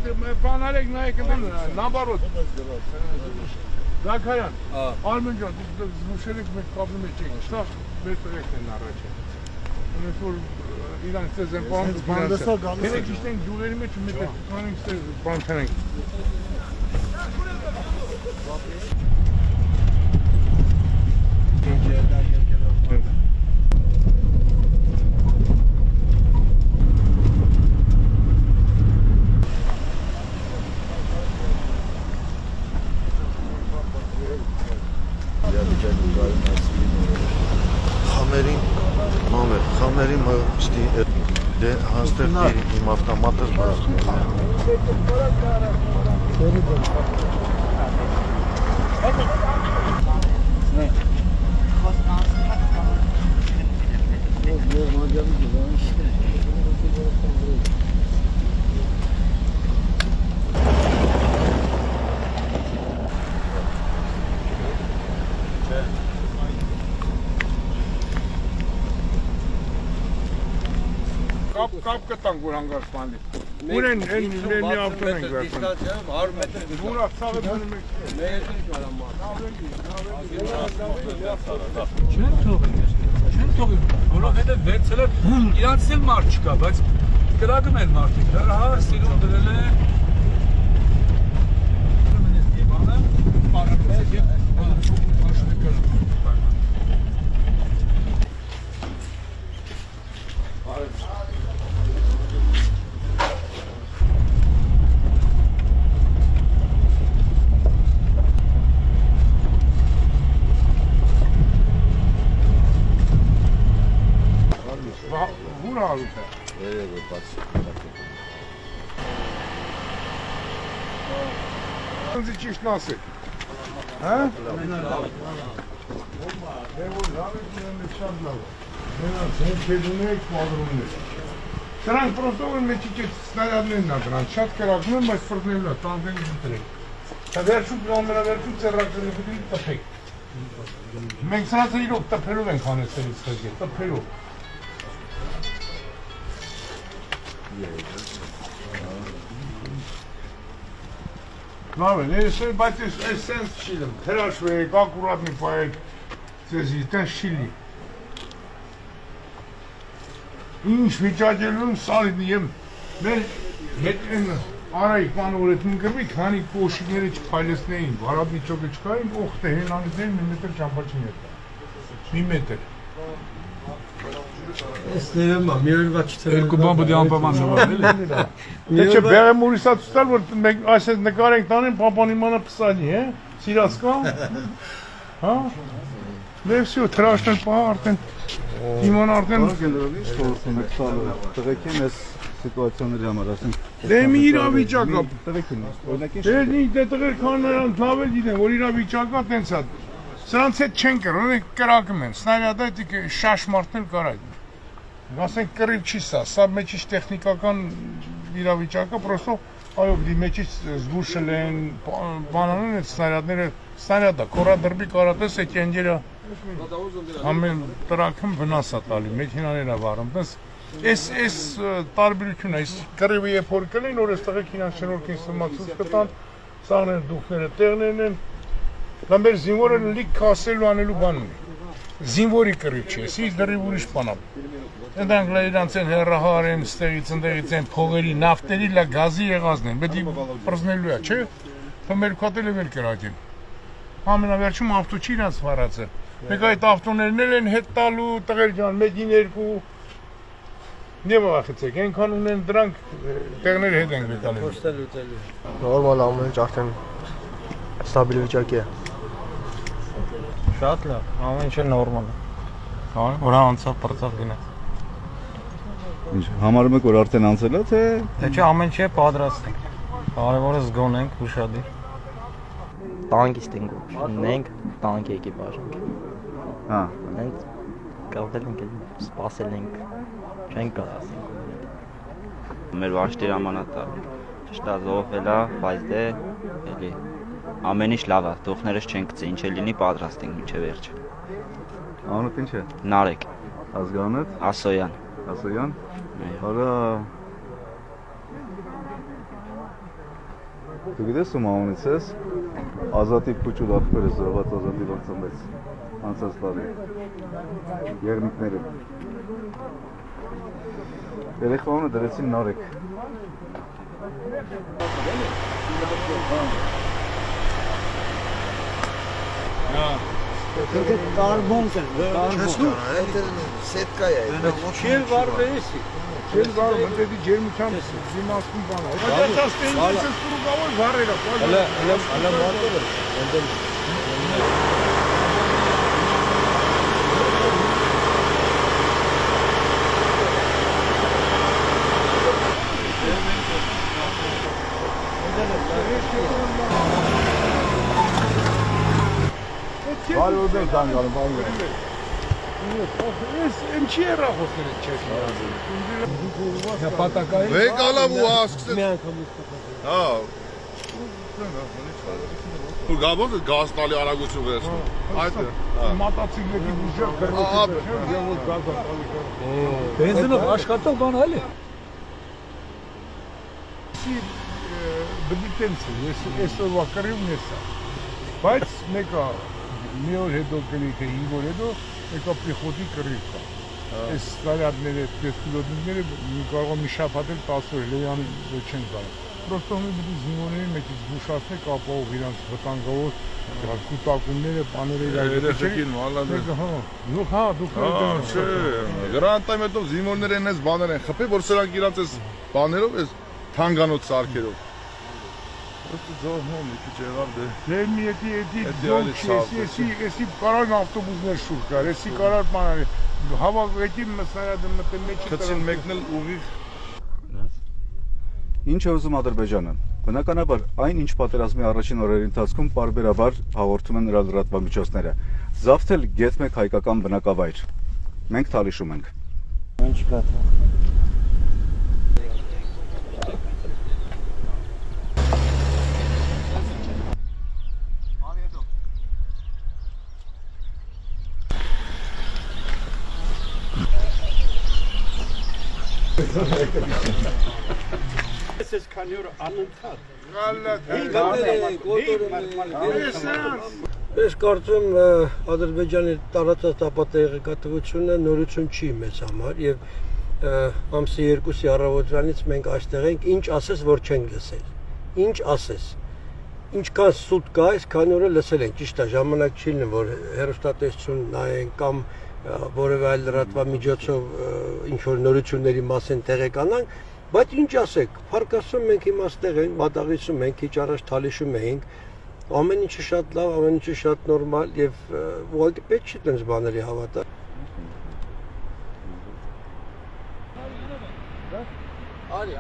Բանալեք նայեք նամբարոտ Զաքարյան, Արմեն ջան, դուք զգուշել եք մեկ կապնում եք չենք, սա մեր տղեկն են առաջ է Ունես որ իրանք ձեզ են պահում Երեք իշտենք դուղերի մեջ մեկ է կանենք ձեզ բան չանենք Խամերին դե հաստեղ իմ ավտոմատը Կապ կտանք որ հանգարց բանդի Ուր են մի ավտոն ենք վերցնում 100 մետր Ուր աղցաղը բնում եք Չեն թողի որովհետև վերցել է իրանց էլ մարդ չկա բայց կրակում են մարդիկ հա սիրուն դրել է Ուր ալուտ է Ընձի ճիշտն ասեք Հա? Դե որ լավ եք ունեն եք շատ լավ Նրանց հենքերուն եք պադրումն եք Դրանք պրոստով են մեջի կետ սնարյադներն է դրանք շատ կրակում են, բայց պրտնելն է, տանվեն գուտրեք Վերջում ամենավերջում ծերրակրել գուտրի տպեք Մենք սրանցը իրոք տպելով ենք հանեցերից խզգել, տպելով Լավ են, բայց ես սենց չիլեմ, թրաշվեք, ակուրատնի պայեք, ձեզի, տենց չիլի Ինչ վիճակելուն սալիդնի եմ, մեր հետ են արայիք մանոր էտ մնգրվիք, հանի կոշիկները չպայլեսնեին, վարաբնի չոկը չկային, ողտ է հենանիզներին մի մետր ճամպաչին էր, մի մետր Ես ներեմ մի օրվա չթրել Երկու բան բդի անպաման նվար, էլի Դե չէ, բեղեմ ուրիսատ ուստալ, որ այսպես նկար ենք տանեն, պապան իմանա պսանի, սիրած կա Հա, լևսի ու թրաշնել պահա արդեն Իման արդեն Տղեկին ես սիտուացիոնների համար ասենք Դե մի իրավիճակա Դե տղեր քան նրանց լավ էլ դիտեն, որ իրավիճակա տենց է Սրանց հետ չեն կրում, կրակում են, սնարյադայտիկ շաշ մարդն էլ կար այդ Ասենք կռիվ չի սա մեջից տեխնիկական իրավիճակա, պրոստո այո, մեջից զգուշել են, բանանեն այդ սնարյադները, սնարյադա, կորադրբի կարատես է կենջերը ամեն տրակում վնաս է տալի, մեքենաներ է վարում, այս տարբերություն է, կռիվը երբ որ կլին, որ այս տղեկ ինան շնորքին սմացուց կտան, սաղներ դուխները տեղներն են, դա մեր զինվորը լիք կասելու անելու բան ունի, զինվորի կռիվ չի, ես դրիվ ուրիշ բանամ, Դրանք իրանց են հեռահար են, ստեղից ընդեղից են փողերի, նավթերի, գազի եղածն են, պետք է պրզնելու է, չէ՞, մեր քատել էլ կրակեն։ Ամենավերջում ավտո չի իրանց վարածը։ Մեկ այդ ավտոներն են հետ տալու, տղեր ջան, 1-2 Նե վախեցեք, այնքան ունեն դրանք տեղներ հետ ենք վետալել։ Խոստել ուտելու։ Նորմալ ամեն ինչ արդեն ստաբիլ վիճակի է։ Շատ լավ, ամեն ինչը նորմալ է։ Որա անցավ բրծավ գնաց։ Ինչ, համարում եք, որ արդեն անցել է, թե… Թե չէ, ամեն ինչը պատրաստ ենք։ Կարևորը զգոն ենք, ուշադիր։ Տանկիստ ենք ունենք, տանկի էկիպաժ ենք։ Հա։ Մենք կապվել ենք, սպասել ենք, չենք կասենք։ Մեր վարշտի ամանատա, ճշտա զոհվել է, բայց դե, էլի, ամեն ինչ լավ է, դուխներս չենք գցի, ինչ է լինի պատրաստ ենք մինչև վերջը։ Անունդ ինչ է։ Նարեկ։ Ազգանունդ։ Ասոյան։ Ասոյան։ Այո։ Արա Դու գիտես ում անունից ես։ Ազատի փուչու ախպերը զոհված Ազատի որ ծնվեց անցած տարի։ Եղնիկները։ Երեխաները դրեցին Նարեկ։ Չել վարվեսի։ Չել վարվ, ընդդի ջերմության զիմաստուն բան։ Բայց աստենից է սուրուկավոր վարերա։ Հələ մարդը Բարի օր եք դանգալում, բարի օր։ Ես ինչի է ռախոսները չես նարազել։ Պատակային։ Մեկ ալավ ու ասկսել։ Հա։ Ու գաբոն գազ տալի արագություն վերցնում։ Այդ է։ Մոտոցիկլետի ուժը քրոջը։ Բենզինով աշխատող բան այլ է։ Բդիտենցը, ես այսօրվա կրիվն ես։ Բայց մեկը մի օր հետո կլիքը 5 օր հետո եկա պիխոտի կռիվ կա։ Այս սարյադները, տեսկիլոտները կարող մի շաբաթ էլ 10 օր Լեյանի չեն կարող։ Պրոստո մի պիտի զինվորների մեկից զգուշացնեք ապահով իրանց վտանգավոր կուտակումները, բաները երեխեքին մալաներ։ Հա, դուք չէ, գրանտայում հետո զինվորները են այս բաներ են խփի, որ սրանք իրանց այս բաներով, այս թանգանոց սարքերով։ Просто զոհում մի քիչ եղավ դե։ Դե մի էսի կարան ավտոբուսներ շուտ կար, էսի կարար բաներ, հավակ էդի սարյադը մտել մեջի Խցին մեկն էլ ուղիղ։ Ինչ է ուզում Ադրբեջանը։ Բնականաբար այն ինչ պատերազմի առաջին օրերի ընթացքում պարբերաբար հաղորդում են նրա լրատվամիջոցները։ Զավթել գետ մեկ հայկական բնակավայր։ Մենք թալիշում ենք։ Ինչ կա։ Ես քանյուրը անընդհատ։ Ես կարծում Ադրբեջանի տարածած ապատեղեկատվությունը նորություն չի մեզ համար եւ ամսի 2-ի առավոտյանից մենք այստեղ ենք, ինչ ասես որ չենք լսել։ Ինչ ասես։ Ինչքան սուտ կա, այսքան օրը լսել ենք, ճիշտ է, ժամանակ չի լինում որ հեռուստատեսություն նայենք կամ որևէ այլ լրատվամիջոցով ինչ որ նորությունների մասին տեղեկանանք, բայց ինչ ասեք, փառքասում մենք հիմա այստեղ ենք, մատաղիցում ենք, քիչ առաջ թալիշում էինք, ամեն ինչը շատ լավ, ամեն ինչը շատ նորմալ եւ ուղղակի պետք չի տենց բաների հավատալ։ Արի։